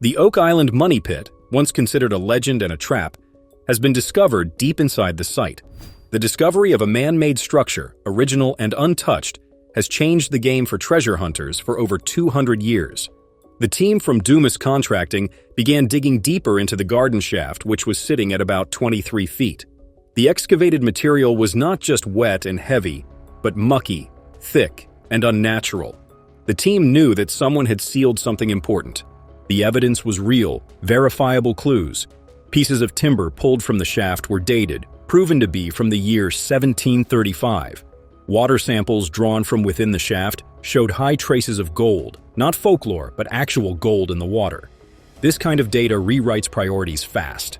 The Oak Island Money Pit, once considered a legend and a trap, has been discovered deep inside the site. The discovery of a man-made structure, original and untouched, has changed the game for treasure hunters for over 200 years. The team from Dumas Contracting began digging deeper into the garden shaft, which was sitting at about 23 feet. The excavated material was not just wet and heavy, but mucky, thick, and unnatural. The team knew that someone had sealed something important. The evidence was real, verifiable clues. Pieces of timber pulled from the shaft were dated, proven to be from the year 1735. Water samples drawn from within the shaft showed high traces of gold, not folklore, but actual gold in the water. This kind of data rewrites priorities fast.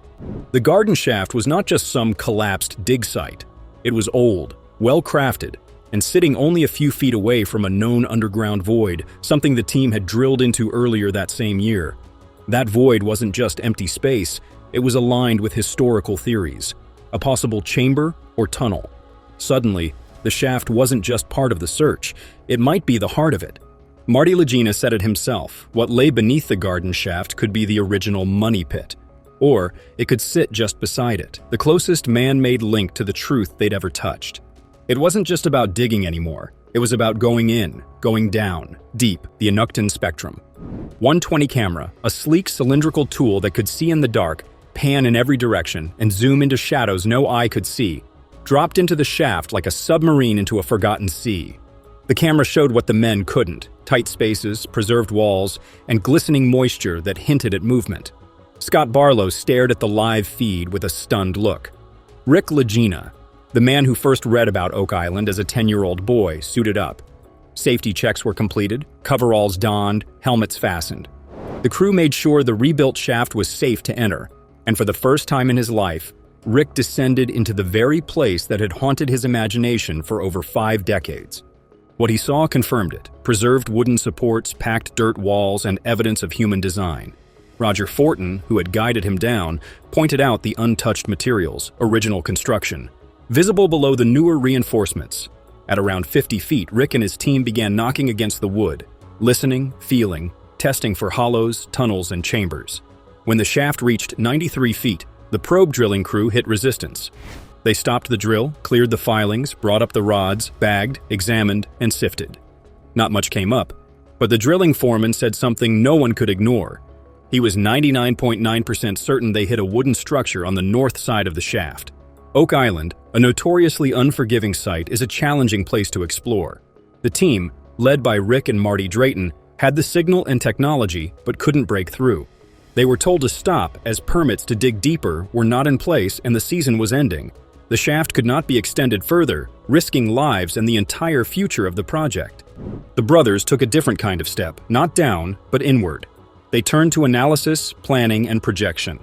The garden shaft was not just some collapsed dig site. It was old, well-crafted, and sitting only a few feet away from a known underground void, something the team had drilled into earlier that same year. That void wasn't just empty space, it was aligned with historical theories, a possible chamber or tunnel. Suddenly, the shaft wasn't just part of the search, it might be the heart of it. Marty Lagena said it himself, what lay beneath the garden shaft could be the original money pit, or it could sit just beside it, the closest man-made link to the truth they'd ever touched. It wasn't just about digging anymore, it was about going in, going down, deep, the unearthed spectrum. 120 camera, a sleek cylindrical tool that could see in the dark, pan in every direction, and zoom into shadows no eye could see, dropped into the shaft like a submarine into a forgotten sea. The camera showed what the men couldn't: tight spaces, preserved walls, and glistening moisture that hinted at movement. Scott Barlow stared at the live feed with a stunned look. Rick Lagena, the man who first read about Oak Island as a 10-year-old boy, suited up. Safety checks were completed, coveralls donned, helmets fastened. The crew made sure the rebuilt shaft was safe to enter, and for the first time in his life, Rick descended into the very place that had haunted his imagination for over 5 decades. What he saw confirmed it: preserved wooden supports, packed dirt walls, and evidence of human design. Roger Fortin, who had guided him down, pointed out the untouched materials, original construction, visible below the newer reinforcements. At around 50 feet, Rick and his team began knocking against the wood, listening, feeling, testing for hollows, tunnels, and chambers. When the shaft reached 93 feet, the probe drilling crew hit resistance. They stopped the drill, cleared the filings, brought up the rods, bagged, examined, and sifted. Not much came up, but the drilling foreman said something no one could ignore. He was 99.9% certain they hit a wooden structure on the north side of the shaft. Oak Island, a notoriously unforgiving site, is a challenging place to explore. The team, led by Rick and Marty Drayton, had the signal and technology but couldn't break through. They were told to stop as permits to dig deeper were not in place and the season was ending. The shaft could not be extended further, risking lives and the entire future of the project. The brothers took a different kind of step, not down, but inward. They turned to analysis, planning, and projection.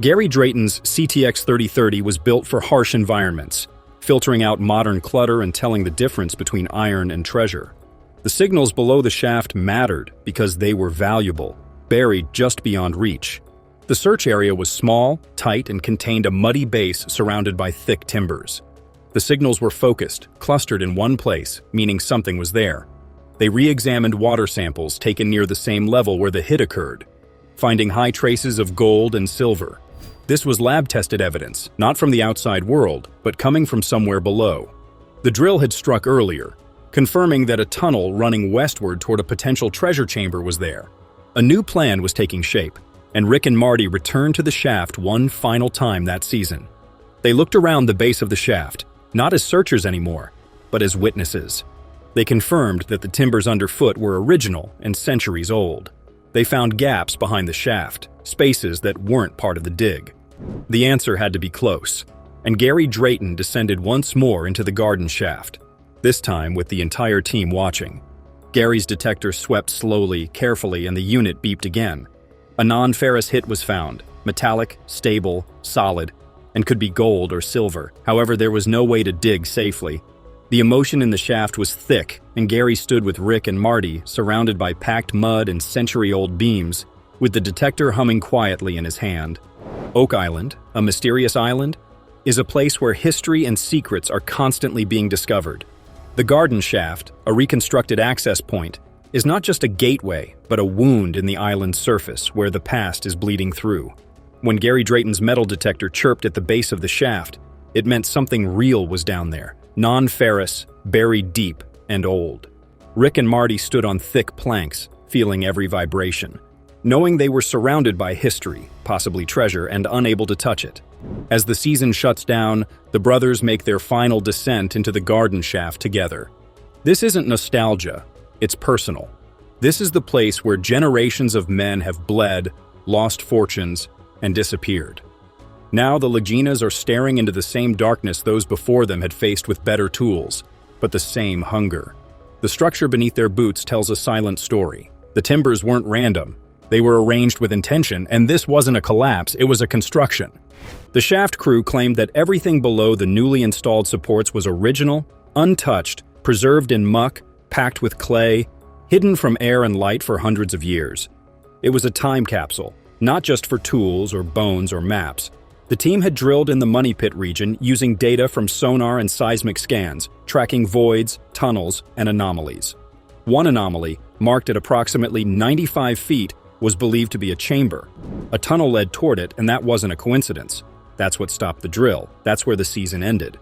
Gary Drayton's CTX 3030 was built for harsh environments, filtering out modern clutter and telling the difference between iron and treasure. The signals below the shaft mattered because they were valuable, buried just beyond reach. The search area was small, tight, and contained a muddy base surrounded by thick timbers. The signals were focused, clustered in one place, meaning something was there. They re-examined water samples taken near the same level where the hit occurred, finding high traces of gold and silver. This was lab-tested evidence, not from the outside world, but coming from somewhere below. The drill had struck earlier, confirming that a tunnel running westward toward a potential treasure chamber was there. A new plan was taking shape, and Rick and Marty returned to the shaft one final time that season. They looked around the base of the shaft, not as searchers anymore, but as witnesses. They confirmed that the timbers underfoot were original and centuries old. They found gaps behind the shaft, spaces that weren't part of the dig. The answer had to be close, and Gary Drayton descended once more into the garden shaft, this time with the entire team watching. Gary's detector swept slowly, carefully, and the unit beeped again. A non-ferrous hit was found, metallic, stable, solid, and could be gold or silver. However, there was no way to dig safely. The emotion in the shaft was thick, and Gary stood with Rick and Marty, surrounded by packed mud and century-old beams, with the detector humming quietly in his hand. Oak Island, a mysterious island, is a place where history and secrets are constantly being discovered. The garden shaft, a reconstructed access point, is not just a gateway, but a wound in the island's surface where the past is bleeding through. When Gary Drayton's metal detector chirped at the base of the shaft, it meant something real was down there, non-ferrous, buried deep, and old. Rick and Marty stood on thick planks, feeling every vibration, knowing they were surrounded by history, possibly treasure, and unable to touch it. As the season shuts down, the brothers make their final descent into the garden shaft together. This isn't nostalgia, it's personal. This is the place where generations of men have bled, lost fortunes, and disappeared. Now the Lagenas are staring into the same darkness those before them had faced with better tools, but the same hunger. The structure beneath their boots tells a silent story. The timbers weren't random. They were arranged with intention, and this wasn't a collapse, it was a construction. The shaft crew claimed that everything below the newly installed supports was original, untouched, preserved in muck, packed with clay, hidden from air and light for hundreds of years. It was a time capsule, not just for tools or bones or maps. The team had drilled in the Money Pit region using data from sonar and seismic scans, tracking voids, tunnels, and anomalies. One anomaly, marked at approximately 95 feet, was believed to be a chamber. A tunnel led toward it, and that wasn't a coincidence. That's what stopped the drill. That's where the season ended.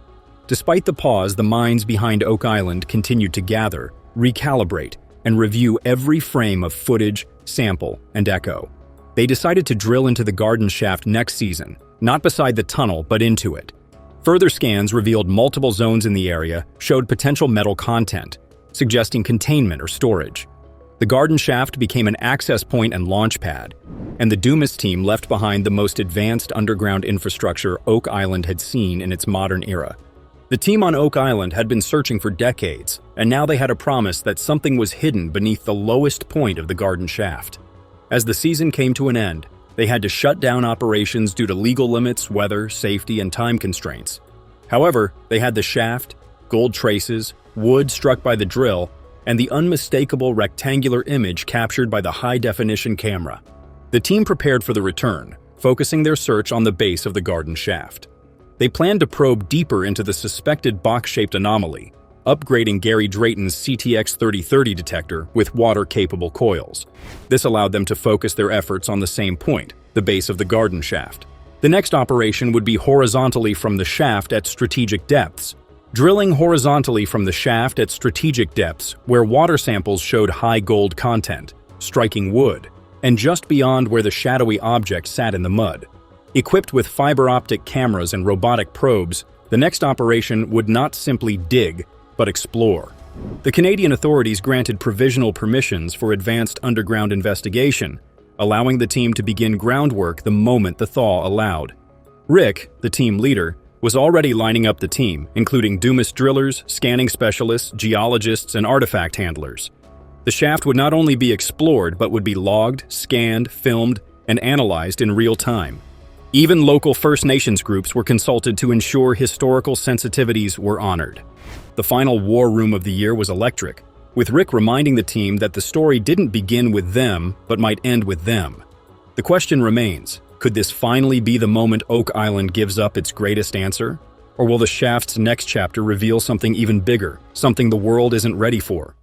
Despite the pause, the minds behind Oak Island continued to gather, recalibrate, and review every frame of footage, sample, and echo. They decided to drill into the garden shaft next season, not beside the tunnel, but into it. Further scans revealed multiple zones in the area, showed potential metal content, suggesting containment or storage. The garden shaft became an access point and launch pad, and the Dumas team left behind the most advanced underground infrastructure Oak Island had seen in its modern era. The team on Oak Island had been searching for decades, and now they had a promise that something was hidden beneath the lowest point of the garden shaft. As the season came to an end, they had to shut down operations due to legal limits, weather, safety, and time constraints. However, they had the shaft, gold traces, wood struck by the drill, and the unmistakable rectangular image captured by the high-definition camera. The team prepared for the return, focusing their search on the base of the garden shaft. They planned to probe deeper into the suspected box-shaped anomaly, upgrading Gary Drayton's CTX 3030 detector with water-capable coils. This allowed them to focus their efforts on the same point, the base of the garden shaft. The next operation would be horizontally from the shaft at strategic depths. Drilling horizontally from the shaft at strategic depths, where water samples showed high gold content, striking wood, and just beyond where the shadowy object sat in the mud. Equipped with fiber optic cameras and robotic probes, the next operation would not simply dig, but explore. The Canadian authorities granted provisional permissions for advanced underground investigation, allowing the team to begin groundwork the moment the thaw allowed. Rick, the team leader, was already lining up the team, including Dumas drillers, scanning specialists, geologists, and artifact handlers. The shaft would not only be explored, but would be logged, scanned, filmed, and analyzed in real time. Even local First Nations groups were consulted to ensure historical sensitivities were honored. The final war room of the year was electric, with Rick reminding the team that the story didn't begin with them, but might end with them. The question remains, could this finally be the moment Oak Island gives up its greatest answer? Or will the shaft's next chapter reveal something even bigger, something the world isn't ready for?